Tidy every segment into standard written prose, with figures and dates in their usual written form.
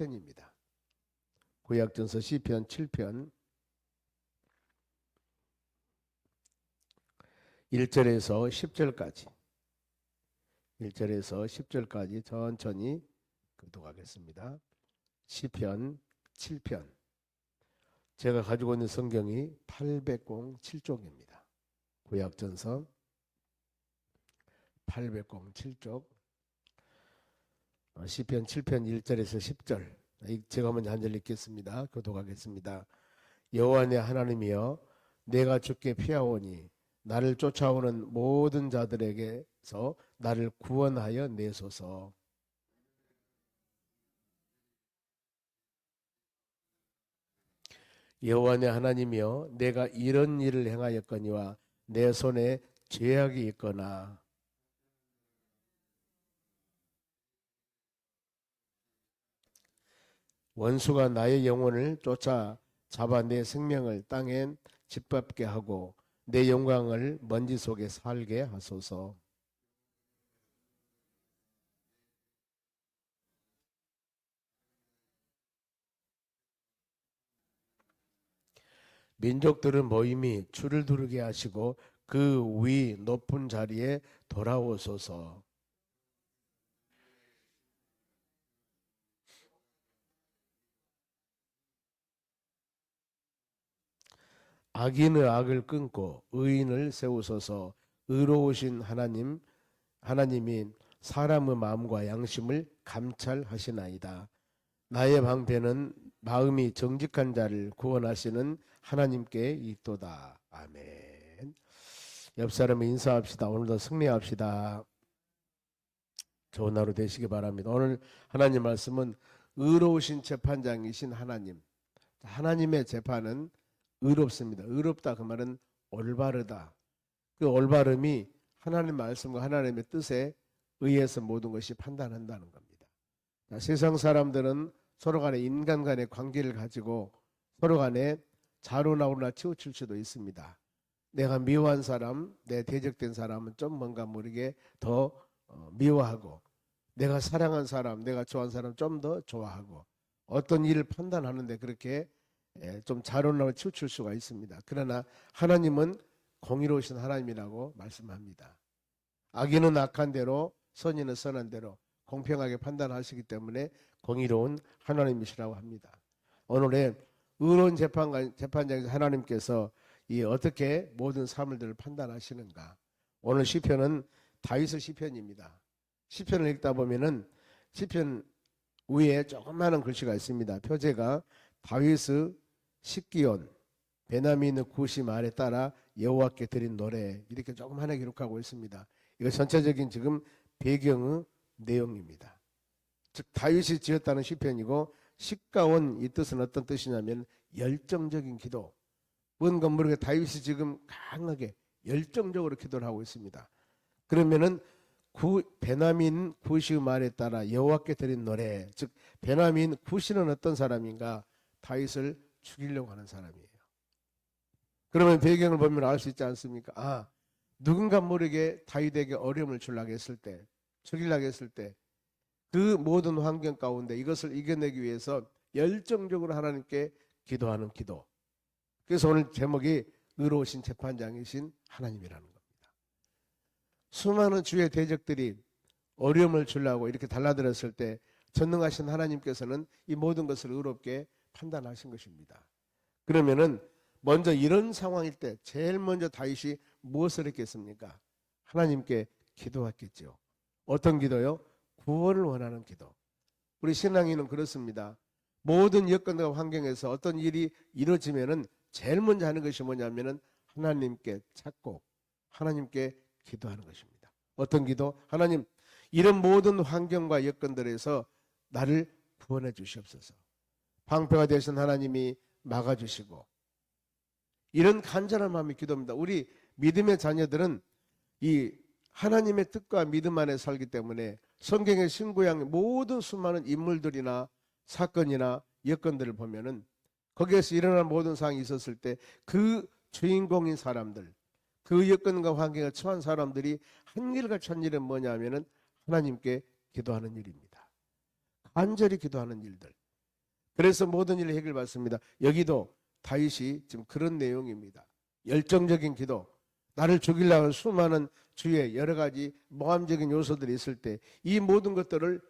시편입니다. 구약전서 시편 7편 1절에서 10절까지 1절에서 10절까지 천천히 교독하겠습니다. 시편 7편. 제가 가지고 있는 성경이 807쪽입니다. 구약전서 807쪽 시편 7편 1절에서 10절. 제가 먼저 한 절 읽겠습니다. 교독하겠습니다. 여호와 내 하나님이여, 내가 주께 피하오니 나를 쫓아오는 모든 자들에게서 나를 구원하여 내소서. 여호와 내 하나님이여, 내가 이런 일을 행하였거니와 내 손에 죄악이 있거나 원수가 나의 영혼을 쫓아 잡아 내 생명을 땅에 짓밟게 하고 내 영광을 먼지 속에 살게 하소서. 민족들은 모임이 줄을 두르게 하시고 그 위 높은 자리에 돌아오소서. 악인의 악을 끊고 의인을 세우소서. 의로우신 하나님이 사람의 마음과 양심을 감찰하시나이다. 나의 방패는 마음이 정직한 자를 구원하시는 하나님께 있도다. 아멘. 옆 사람을 인사합시다. 오늘도 승리합시다. 좋은 하루 되시기 바랍니다. 오늘 하나님 말씀은 의로우신 재판장이신 하나님. 하나님의 재판은 의롭습니다. 의롭다 그 말은 올바르다. 그 올바름이 하나님 말씀과 하나님의 뜻에 의해서 모든 것이 판단한다는 겁니다. 세상 사람들은 서로 간에 인간 간의 관계를 가지고 서로 간에 자로나 우로나 치우칠 수도 있습니다. 내가 미워한 사람, 내 대적된 사람은 좀 뭔가 모르게 더 미워하고, 내가 사랑한 사람, 내가 좋아하는 사람 좀 더 좋아하고, 어떤 일을 판단하는데 그렇게 좀 자로나로 치우칠 수가 있습니다. 그러나 하나님은 공의로우신 하나님이라고 말씀합니다. 악인은 악한 대로, 선인은 선한 대로 공평하게 판단하시기 때문에 공의로운 하나님이시라고 합니다. 오늘의 의로운 재판장에서 하나님께서 이 어떻게 모든 사물들을 판단하시는가. 오늘 시편은 다윗의 시편입니다. 시편을 읽다 보면은 시편 위에 조그마한 글씨가 있습니다. 표제가 다윗의 식기온 베냐민의 구시 말에 따라 여호와께 드린 노래, 이렇게 조그마하게 기록하고 있습니다. 이거 전체적인 지금 배경의 내용입니다. 즉 다윗이 지었다는 시편이고, 식가온 이 뜻은 어떤 뜻이냐면 열정적인 기도. 뭔가 모르게 다윗이 지금 강하게 열정적으로 기도를 하고 있습니다. 그러면은 베냐민 구시의 말에 따라 여호와께 드린 노래, 즉 베냐민 구시는 어떤 사람인가? 다윗을 죽이려고 하는 사람이에요. 그러면 배경을 보면 알 수 있지 않습니까? 누군가 모르게 다윗에게 어려움을 주려고 했을 때, 죽이려고 했을 때, 그 모든 환경 가운데 이것을 이겨내기 위해서 열정적으로 하나님께 기도하는 기도. 그래서 오늘 제목이 의로우신 재판장이신 하나님이라는 겁니다. 수많은 주의 대적들이 어려움을 주려고 이렇게 달라들었을 때 전능하신 하나님께서는 이 모든 것을 의롭게 판단하신 것입니다. 그러면은 먼저 이런 상황일 때 제일 먼저 다윗이 무엇을 했겠습니까? 하나님께 기도했겠죠. 어떤 기도요? 구원을 원하는 기도. 우리 신앙인은 그렇습니다. 모든 여건과 환경에서 어떤 일이 이루어지면은 제일 먼저 하는 것이 뭐냐면은 하나님께 찾고 하나님께 기도하는 것입니다. 어떤 기도? 하나님, 이런 모든 환경과 여건들에서 나를 구원해 주시옵소서. 방패가 되신 하나님이 막아주시고, 이런 간절한 마음이 기도입니다. 우리 믿음의 자녀들은 이 하나님의 뜻과 믿음 안에 살기 때문에 성경의 신구약 모든 수많은 인물들이나 사건이나 여건들을 보면은 거기에서 일어난 모든 상황이 있었을 때 그 주인공인 사람들, 그 여건과 환경에 처한 사람들이 한일같이 한 일은 뭐냐면은 하나님께 기도하는 일입니다. 간절히 기도하는 일들. 그래서 모든 일을 해결받습니다. 여기도 다윗이 지금 그런 내용입니다. 열정적인 기도, 나를 죽이려고 하는 수많은 주의 여러 가지 모함적인 요소들이 있을 때 이 모든 것들을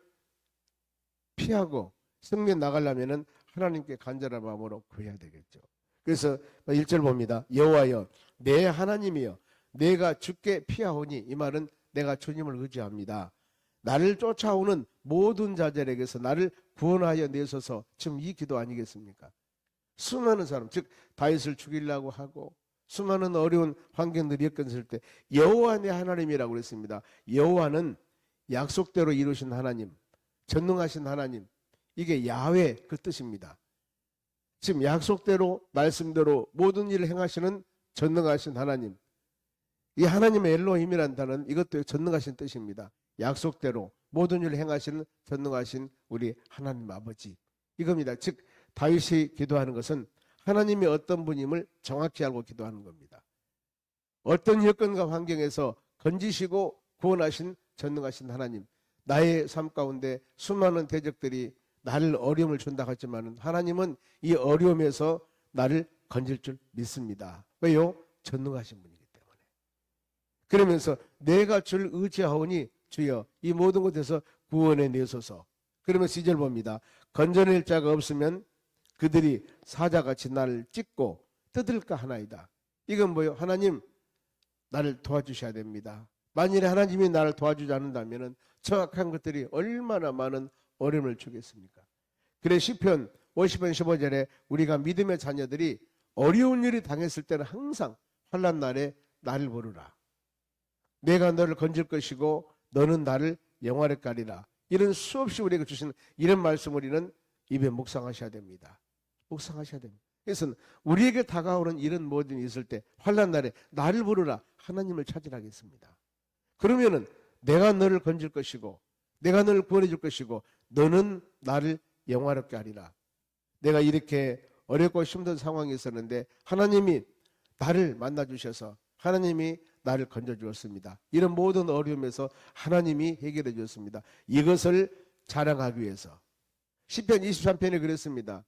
피하고 승리해 나가려면 하나님께 간절한 마음으로 구해야 되겠죠. 그래서 1절 봅니다. 여호와여 내 하나님이여 내가 주께 피하오니, 이 말은 내가 주님을 의지합니다. 나를 쫓아오는 모든 자들에게서 나를 구원하여 내소서. 지금 이 기도 아니겠습니까? 수많은 사람, 즉 다윗을 죽이려고 하고 수많은 어려운 환경들이 엮였을 때 여호와 내 하나님이라고 그랬습니다. 여호와는 약속대로 이루신 하나님, 전능하신 하나님, 이게 야훼 그 뜻입니다. 지금 약속대로 말씀대로 모든 일을 행하시는 전능하신 하나님, 이 하나님의 엘로힘이라는 단어는 이것도 전능하신 뜻입니다. 약속대로 모든 일을 행하시는 전능하신 우리 하나님 아버지, 이겁니다. 즉 다윗이 기도하는 것은 하나님이 어떤 분임을 정확히 알고 기도하는 겁니다. 어떤 여건과 환경에서 건지시고 구원하신 전능하신 하나님, 나의 삶 가운데 수많은 대적들이 나를 어려움을 준다 하지만 하나님은 이 어려움에서 나를 건질 줄 믿습니다. 왜요? 전능하신 분이기 때문에. 그러면서 내가 주를 의지하오니 주여 이 모든 것에서 구원해 내소서. 그러면서 2절 봅니다. 건져낼 자가 없으면 그들이 사자같이 나를 찢고 뜯을까 하나이다. 이건 뭐예요? 하나님 나를 도와주셔야 됩니다. 만일에 하나님이 나를 도와주지 않는다면 정확한 것들이 얼마나 많은 어려움을 주겠습니까? 그래 시편 50편 15절에 우리가 믿음의 자녀들이 어려운 일이 당했을 때는 항상 환난 날에 나를 부르라. 내가 너를 건질 것이고 너는 나를 영화롭게 하리라. 이런 수없이 우리에게 주시는 이런 말씀 우리는 입에 묵상하셔야 됩니다. 묵상하셔야 됩니다. 그래서 우리에게 다가오는 이런 모든 일이 있을 때 환난 날에 나를 부르라. 하나님을 찾으라겠습니다. 그러면은 내가 너를 건질 것이고 내가 너를 구원해 줄 것이고 너는 나를 영화롭게 하리라. 내가 이렇게 어렵고 힘든 상황이 있었는데 하나님이 나를 만나 주셔서 하나님이 나를 건져 주었습니다. 이런 모든 어려움에서 하나님이 해결해 주었습니다. 이것을 자랑하기 위해서 시편 23편에 그랬습니다.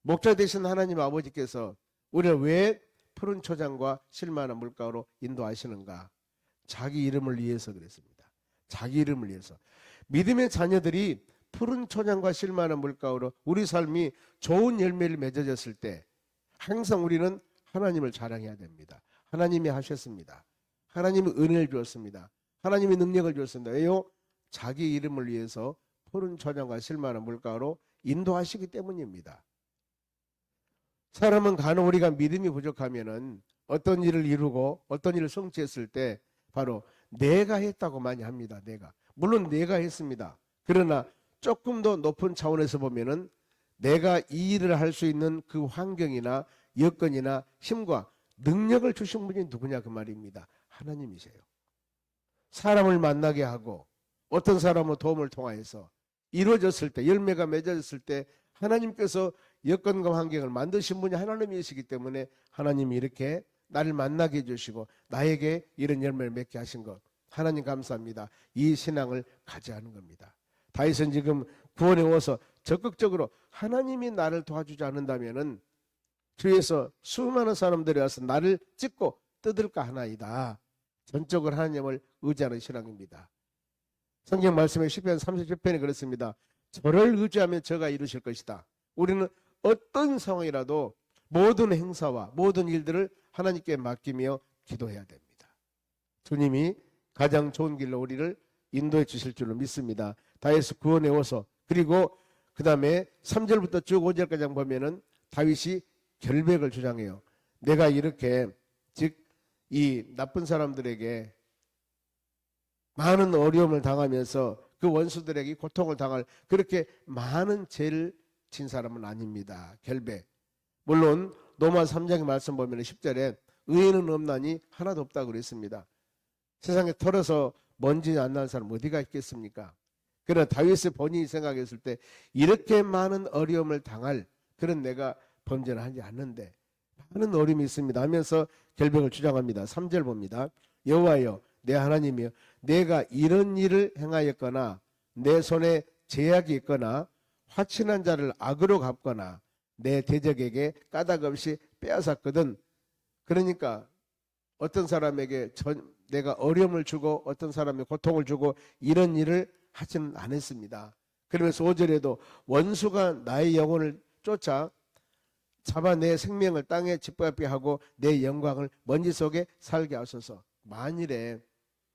목자 되신 하나님 아버지께서 우리를 왜 푸른 초장과 실만한 물가로 인도하시는가? 자기 이름을 위해서 그랬습니다. 자기 이름을 위해서. 믿음의 자녀들이 푸른 초장과 실만한 물가로 우리 삶이 좋은 열매를 맺어졌을 때 항상 우리는 하나님을 자랑해야 됩니다. 하나님이 하셨습니다. 하나님이 은혜를 주었습니다. 하나님이 능력을 주었습니다. 왜요? 자기 이름을 위해서 푸른 초장과 실만한 물가로 인도하시기 때문입니다. 사람은 간혹 우리가 믿음이 부족하면은 어떤 일을 이루고 어떤 일을 성취했을 때 바로 내가 했다고 많이 합니다. 물론 내가 했습니다. 그러나 조금 더 높은 차원에서 보면은 내가 이 일을 할 수 있는 그 환경이나 여건이나 힘과 능력을 주신 분이 누구냐 그 말입니다. 하나님이세요. 사람을 만나게 하고 어떤 사람의 도움을 통하여서 이루어졌을 때 열매가 맺어졌을 때 하나님께서 여건과 환경을 만드신 분이 하나님이시기 때문에 하나님이 이렇게 나를 만나게 해주시고 나에게 이런 열매를 맺게 하신 것 하나님 감사합니다. 이 신앙을 가져야 하는 겁니다. 다윗은 지금 구원에 오서 적극적으로 하나님이 나를 도와주지 않는다면은 주위에서 수많은 사람들이 와서 나를 찢고 뜯을까 하나이다. 전적으로 하나님을 의지하는 신앙입니다. 성경 말씀에 시편 37편에 그렇습니다. 저를 의지하면 저가 이루실 것이다. 우리는 어떤 상황이라도 모든 행사와 모든 일들을 하나님께 맡기며 기도해야 됩니다. 주님이 가장 좋은 길로 우리를 인도해 주실 줄로 믿습니다. 다윗이 구원해 오서 그리고 그 다음에 3절부터 쭉 5절까지 보면은 다윗이 결백을 주장해요. 내가 이렇게 즉 이 나쁜 사람들에게 많은 어려움을 당하면서 그 원수들에게 고통을 당할 그렇게 많은 죄를 진 사람은 아닙니다. 결백. 물론 로마 3장의 말씀 보면 10절에 의인은 없나니 하나도 없다고 그랬습니다. 세상에 털어서 먼지 안 나는 사람 어디가 있겠습니까? 그러나 다윗의 본인이 생각했을 때 이렇게 많은 어려움을 당할 그런 내가 범죄를 하지 않는데 많은 어려움이 있습니다 하면서 결백을 주장합니다. 3절 봅니다. 여호와여 내 하나님이여 내가 이런 일을 행하였거나 내 손에 제약이 있거나 화친한 자를 악으로 갚거나 내 대적에게 까닭 없이 빼앗았거든. 그러니까 어떤 사람에게 내가 어려움을 주고 어떤 사람에 고통을 주고 이런 일을 하지는 않았습니다. 그러면서 5절에도 원수가 나의 영혼을 쫓아 잡아 내 생명을 땅에 짓밟게 하고 내 영광을 먼지 속에 살게 하소서. 만일에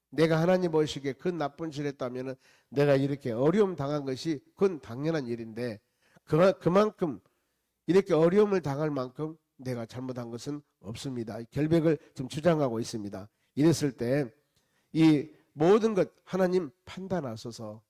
내가 하나님 보시기에 그 나쁜 짓을 했다면 내가 이렇게 어려움 당한 것이 그건 당연한 일인데 그만큼 이렇게 어려움을 당할 만큼 내가 잘못한 것은 없습니다. 결백을 지금 주장하고 있습니다. 이랬을 때 이 모든 것 하나님 판단하소서.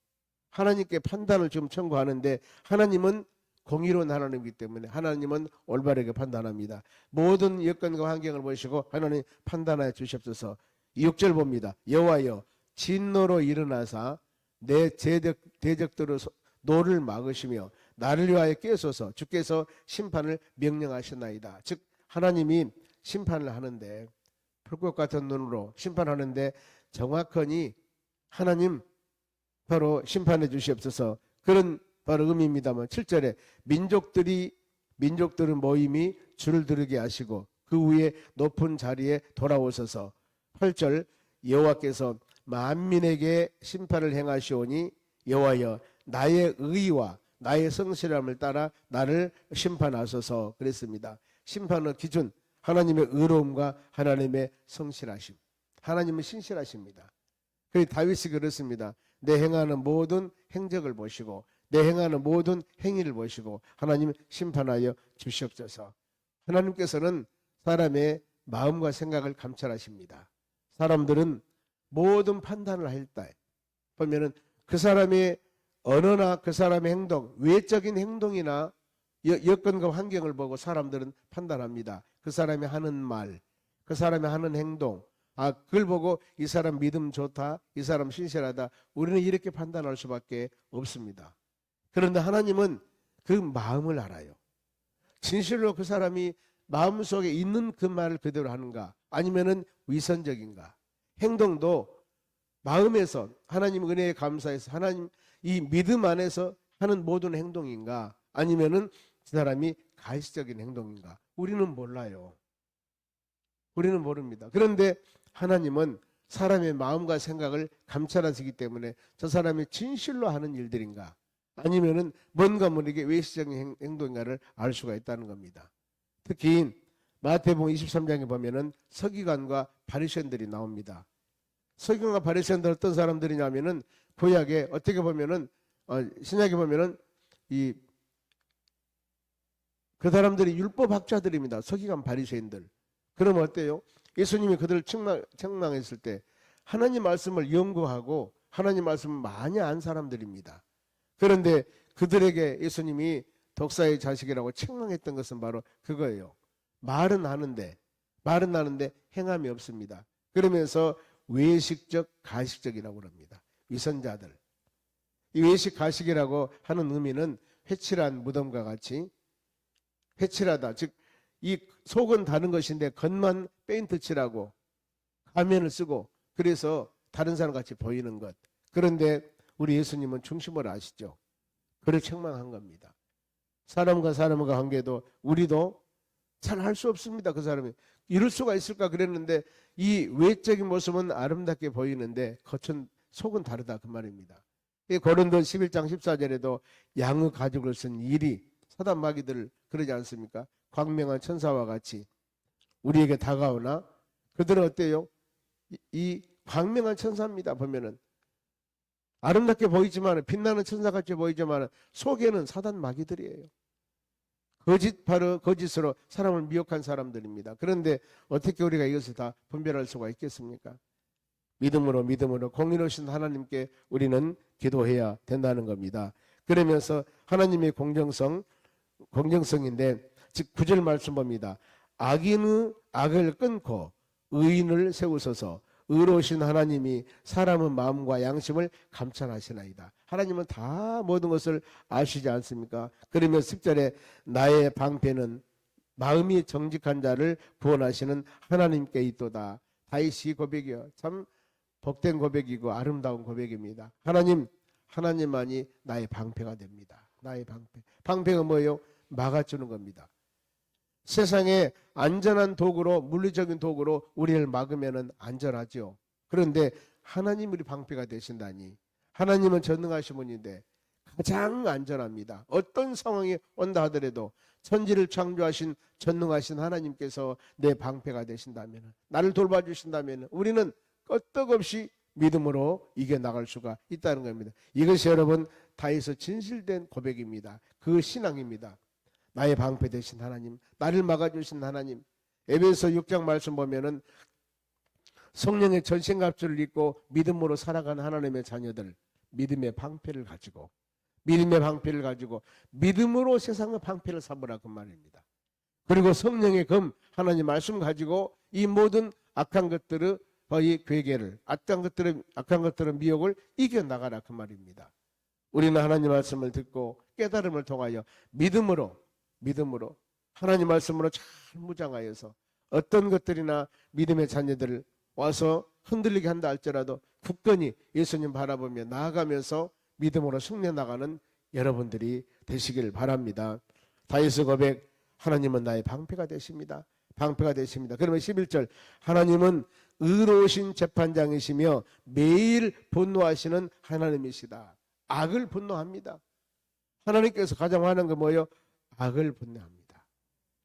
하나님께 판단을 지금 청구하는데 하나님은 공의로운 하나님이기 때문에 하나님은 올바르게 판단합니다. 모든 여건과 환경을 보시고 하나님 판단하여 주시옵소서. 6절 봅니다. 여호와여 진노로 일어나사 내 대적들의 노를 막으시며 나를 위하여 깨소서. 주께서 심판을 명령하셨나이다. 즉 하나님이 심판을 하는데 불꽃 같은 눈으로 심판하는데 정확하니 하나님 바로 심판해 주시옵소서. 그런 바로 의미입니다만 7절에 민족들은 모임이 줄을 두르게 하시고 그 위에 높은 자리에 돌아오소서. 8절 여호와께서 만민에게 심판을 행하시오니 여호와여 나의 의와 나의 성실함을 따라 나를 심판하소서 그랬습니다. 심판의 기준 하나님의 의로움과 하나님의 성실하심. 하나님은 신실하십니다. 그래서 다윗이 그렇습니다. 내 행하는 모든 행적을 보시고 내 행하는 모든 행위를 보시고 하나님 심판하여 주시옵소서. 하나님께서는 사람의 마음과 생각을 감찰하십니다. 사람들은 모든 판단을 할 때 보면은 그 사람의 언어나 그 사람의 행동, 외적인 행동이나 여건과 환경을 보고 사람들은 판단합니다. 그 사람이 하는 말, 그 사람이 하는 행동, 그걸 보고 이 사람 믿음 좋다, 이 사람 신실하다, 우리는 이렇게 판단할 수밖에 없습니다. 그런데 하나님은 그 마음을 알아요. 진실로 그 사람이 마음속에 있는 그 말을 그대로 하는가, 아니면은 위선적인가. 행동도 마음에서 하나님 은혜에 감사해서 하나님 이 믿음 안에서 하는 모든 행동인가, 아니면은 그 사람이 가시적인 행동인가. 우리는 몰라요. 우리는 모릅니다. 그런데 하나님은 사람의 마음과 생각을 감찰하시기 때문에 저 사람이 진실로 하는 일들인가, 아니면은 뭔가 모르게 외식적인 행동인가를 알 수가 있다는 겁니다. 특히 마태복음 23장에 보면은 서기관과 바리새인들이 나옵니다. 서기관과 바리새인들 어떤 사람들이냐면은 구약에 어떻게 보면은 신약에 보면은 그 사람들이 율법학자들입니다. 서기관 바리새인들. 그러면 어때요? 예수님이 그들을 책망했을 때 하나님 말씀을 연구하고 하나님 말씀을 많이 안 사람들입니다. 그런데 그들에게 예수님이 독사의 자식이라고 책망했던 것은 바로 그거예요. 말은 하는데 행함이 없습니다. 그러면서 외식적 가식적이라고 합니다. 위선자들. 이 외식 가식이라고 하는 의미는 회칠한 무덤과 같이, 회칠하다, 즉 이 속은 다른 것인데 겉만 페인트 칠하고 가면을 쓰고 그래서 다른 사람 같이 보이는 것. 그런데 우리 예수님은 중심을 아시죠? 그를 책망한 겁니다. 사람과 사람과 관계도 우리도 잘 할 수 없습니다. 그 사람이 이럴 수가 있을까 그랬는데 이 외적인 모습은 아름답게 보이는데 겉은 속은 다르다 그 말입니다. 고린도 11장 14절에도 양의 가죽을 쓴 일이 사단 마귀들을 그러지 않습니까? 광명한 천사와 같이 우리에게 다가오나 그들은 어때요? 이 광명한 천사입니다. 보면은 아름답게 보이지만 빛나는 천사같이 보이지만 속에는 사단 마귀들이에요. 바로 거짓으로 사람을 미혹한 사람들입니다. 그런데 어떻게 우리가 이것을 다 분별할 수가 있겠습니까? 믿음으로 공의로우신 하나님께 우리는 기도해야 된다는 겁니다. 그러면서 하나님의 공정성인데 즉 9절 말씀 봅니다. 악인의 악을 끊고 의인을 세우소서. 의로우신 하나님이 사람의 마음과 양심을 감찰하시나이다. 하나님은 다 모든 것을 아시지 않습니까? 그러면 10절에 나의 방패는 마음이 정직한 자를 구원하시는 하나님께 있도다. 다윗이 고백이요. 참 복된 고백이고 아름다운 고백입니다. 하나님만이 나의 방패가 됩니다. 나의 방패. 방패가 뭐예요? 막아주는 겁니다. 세상에 안전한 도구로, 물리적인 도구로 우리를 막으면 안전하죠. 그런데 하나님 우리 방패가 되신다니, 하나님은 전능하신 분인데 가장 안전합니다. 어떤 상황이 온다 하더라도 천지를 창조하신 전능하신 하나님께서 내 방패가 되신다면, 나를 돌봐주신다면 우리는 끄떡없이 믿음으로 이겨나갈 수가 있다는 겁니다. 이것이 여러분 다에서 진실된 고백입니다. 그 신앙입니다. 나의 방패 되신 하나님, 나를 막아주신 하나님. 에베소 6장 말씀 보면은 성령의 전신갑주를 입고 믿음으로 살아가는 하나님의 자녀들, 믿음의 방패를 가지고 믿음으로 세상의 방패를 삼으라 그 말입니다. 그리고 성령의 검 하나님 말씀 가지고 이 모든 악한 것들의 괴계를, 악한 것들의 미혹을 이겨나가라 그 말입니다. 우리는 하나님 말씀을 듣고 깨달음을 통하여 믿음으로 하나님 말씀으로 잘 무장하여서 어떤 것들이나 믿음의 자녀들을 와서 흔들리게 한다 할지라도 굳건히 예수님 바라보며 나아가면서 믿음으로 승리해 나가는 여러분들이 되시길 바랍니다. 다윗의 고백, 하나님은 나의 방패가 되십니다. 방패가 되십니다. 그러면 11절, 하나님은 의로우신 재판장이시며 매일 분노하시는 하나님이시다. 악을 분노합니다. 하나님께서 가장 하는 건 뭐예요? 악을 분노합니다.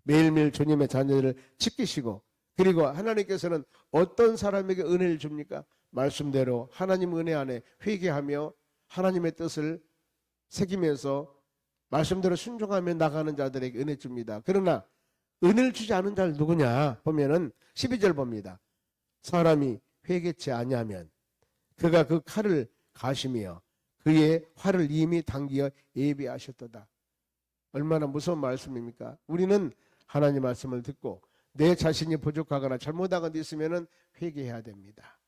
매일매일 주님의 자녀들을 지키시고, 그리고 하나님께서는 어떤 사람에게 은혜를 줍니까? 말씀대로 하나님 은혜 안에 회개하며 하나님의 뜻을 새기면서 말씀대로 순종하며 나가는 자들에게 은혜 줍니다. 그러나 은혜를 주지 않은 자는 누구냐 보면은 12절 봅니다. 사람이 회개치 아니하면 그가 그 칼을 가시며 그의 활을 이미 당기어 예비하셨도다. 얼마나 무서운 말씀입니까? 우리는 하나님 말씀을 듣고 내 자신이 부족하거나 잘못한 것 있으면 회개해야 됩니다.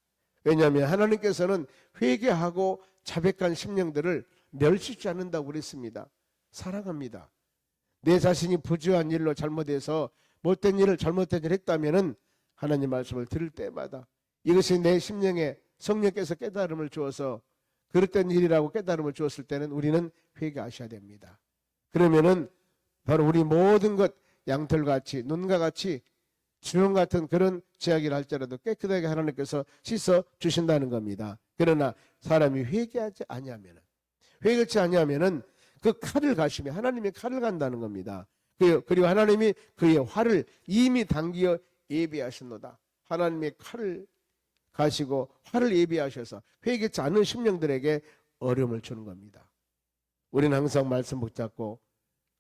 왜냐하면 하나님께서는 회개하고 자백한 심령들을 멸시지 않는다고 그랬습니다. 사랑합니다. 내 자신이 부주한 일로 잘못해서 못된 일을 잘못된 일을 했다면 하나님 말씀을 들을 때마다 이것이 내 심령에 성령께서 깨달음을 주어서 그릇된 일이라고 깨달음을 주었을 때는 우리는 회개하셔야 됩니다. 그러면은 바로 우리 모든 것 양털같이 눈과 같이 주홍 같은 그런 죄악이라 할지라도 깨끗하게 하나님께서 씻어 주신다는 겁니다. 그러나 사람이 회개하지 아니하면은 그 칼을 가시면 하나님의 칼을 간다는 겁니다. 그리고 하나님이 그의 활을 이미 당기어 예비하셨노다. 하나님의 칼을 가시고 활을 예비하셔서 회개치 않은 심령들에게 어려움을 주는 겁니다. 우리는 항상 말씀 붙잡고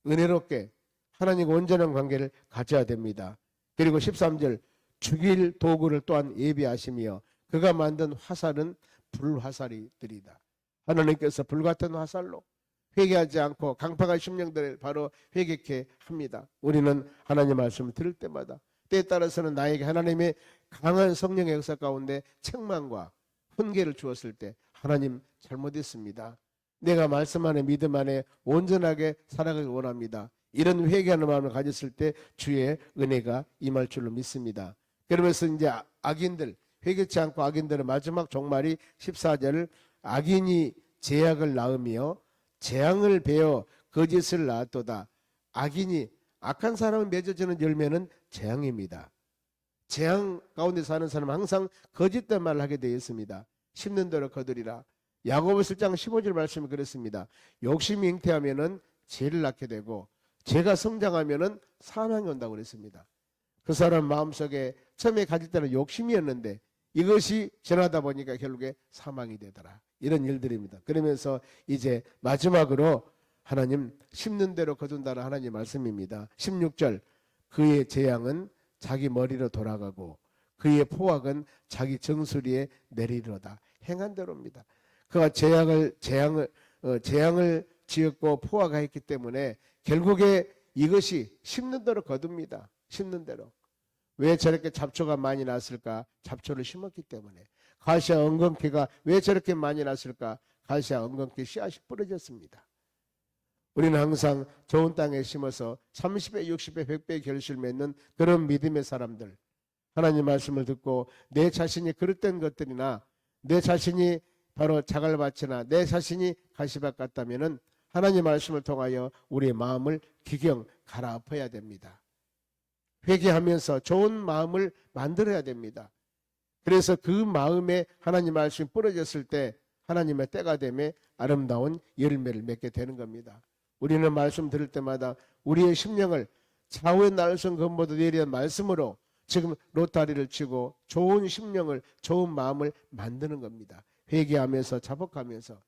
은혜롭게 하나님과 온전한 관계를 가져야 됩니다. 그리고 13절, 죽일 도구를 또한 예비하시며 그가 만든 화살은 불화살이들이다. 하나님께서 불같은 화살로 회개하지 않고 강팍한 심령들을 바로 회개케 합니다. 우리는 하나님 말씀을 들을 때마다 때에 따라서는 나에게 하나님의 강한 성령의 역사 가운데 책망과 훈계를 주었을 때 하나님 잘못했습니다. 내가 말씀 안에 믿음 안에 온전하게 살아가길 원합니다. 이런 회개하는 마음을 가졌을 때 주의 은혜가 임할 줄로 믿습니다. 그러면서 이제 악인들, 회개치 않고 악인들의 마지막 종말이 14절, 악인이 죄악을 낳으며 재앙을 베어 거짓을 낳았도다. 악인이, 악한 사람을 맺어지는 열매는 재앙입니다. 재앙 가운데 사는 사람은 항상 거짓된 말을 하게 되어 있습니다. 심는 대로 거두리라. 야고보서 1장 15절 말씀이 그렇습니다. 욕심이 잉태하면은 죄를 낳게 되고 죄가 성장하면은 사망이 온다고 그랬습니다. 그 사람 마음속에 처음에 가질 때는 욕심이었는데 이것이 지나다 보니까 결국에 사망이 되더라. 이런 일들입니다. 그러면서 이제 마지막으로 하나님 심는 대로 거둔다는 하나님 말씀입니다. 16절, 그의 재앙은 자기 머리로 돌아가고 그의 포악은 자기 정수리에 내리리로다. 행한 대로입니다. 그가 재앙을 지었고 포악하였기 때문에 결국에 이것이 심는 대로 거둡니다. 심는 대로. 왜 저렇게 잡초가 많이 났을까? 잡초를 심었기 때문에. 가시와 엉겅퀴가 왜 저렇게 많이 났을까? 가시와 엉겅퀴 씨앗이 뿌려졌습니다. 우리는 항상 좋은 땅에 심어서 30배, 60배, 100배 결실 맺는 그런 믿음의 사람들, 하나님 말씀을 듣고 내 자신이 그릇된 것들이나 내 자신이 바로 자갈밭이나 내 자신이 가시밭 같다면은 하나님 말씀을 통하여 우리의 마음을 기경 갈아엎어야 됩니다. 회개하면서 좋은 마음을 만들어야 됩니다. 그래서 그 마음에 하나님 말씀이 뿌려졌을 때 하나님의 때가 되매 아름다운 열매를 맺게 되는 겁니다. 우리는 말씀 들을 때마다 우리의 심령을 좌우의 날선 검보다 내리는 말씀으로 지금 로타리를 치고 좋은 심령을, 좋은 마음을 만드는 겁니다. 회개하면서 자복하면서.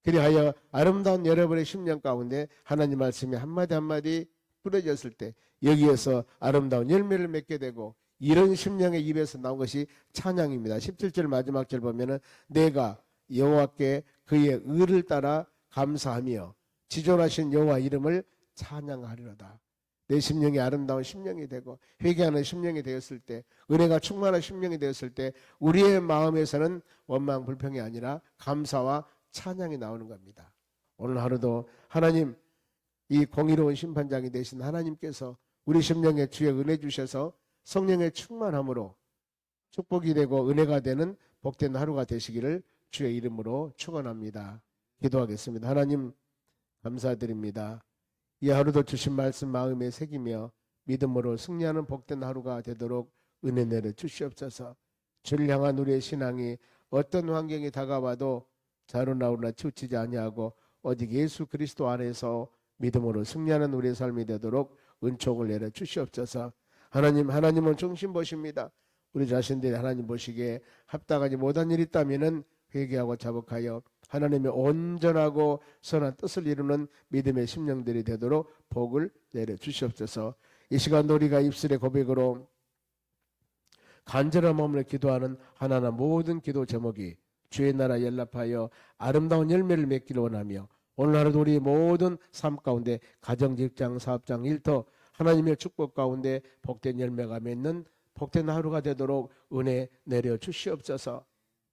그리하여 아름다운 여러분의 심령 가운데 하나님 말씀이 한마디 한마디 뿌려졌을 때 여기에서 아름다운 열매를 맺게 되고, 이런 심령의 입에서 나온 것이 찬양입니다. 17절 마지막 절 보면은 내가 여호와께 그의 의를 따라 감사하며 지존하신 여호와 이름을 찬양하리로다. 내 심령이 아름다운 심령이 되고 회개하는 심령이 되었을 때, 은혜가 충만한 심령이 되었을 때 우리의 마음에서는 원망 불평이 아니라 감사와 찬양이 나오는 겁니다. 오늘 하루도 하나님, 이 공의로운 심판장이 되신 하나님께서 우리 심령에 주의 은혜 주셔서 성령의 충만함으로 축복이 되고 은혜가 되는 복된 하루가 되시기를 주의 이름으로 축원합니다. 기도하겠습니다. 하나님 감사드립니다. 이 하루도 주신 말씀 마음에 새기며 믿음으로 승리하는 복된 하루가 되도록 은혜 내려 주시옵소서. 주를 향한 우리의 신앙이 어떤 환경이 다가와도 자루나오나 치우치지 아니하고 오직 예수 그리스도 안에서 믿음으로 승리하는 우리의 삶이 되도록 은총을 내려 주시옵소서. 하나님은 중심 보십니다. 우리 자신들이 하나님 보시기에 합당하지 못한 일이 있다면 회개하고 자복하여 하나님의 온전하고 선한 뜻을 이루는 믿음의 심령들이 되도록 복을 내려 주시옵소서. 이 시간 우리가 입술의 고백으로 간절한 마음으로 기도하는 하나하나 모든 기도 제목이 주의 나라 연락하여 아름다운 열매를 맺기를 원하며, 오늘 하루도 우리 모든 삶 가운데 가정, 직장, 사업장, 일터 하나님의 축복 가운데 복된 열매가 맺는 복된 하루가 되도록 은혜 내려 주시옵소서.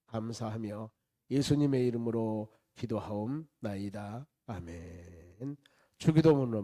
감사하며 예수님의 이름으로 기도하옵나이다. 아멘. 주기도문으로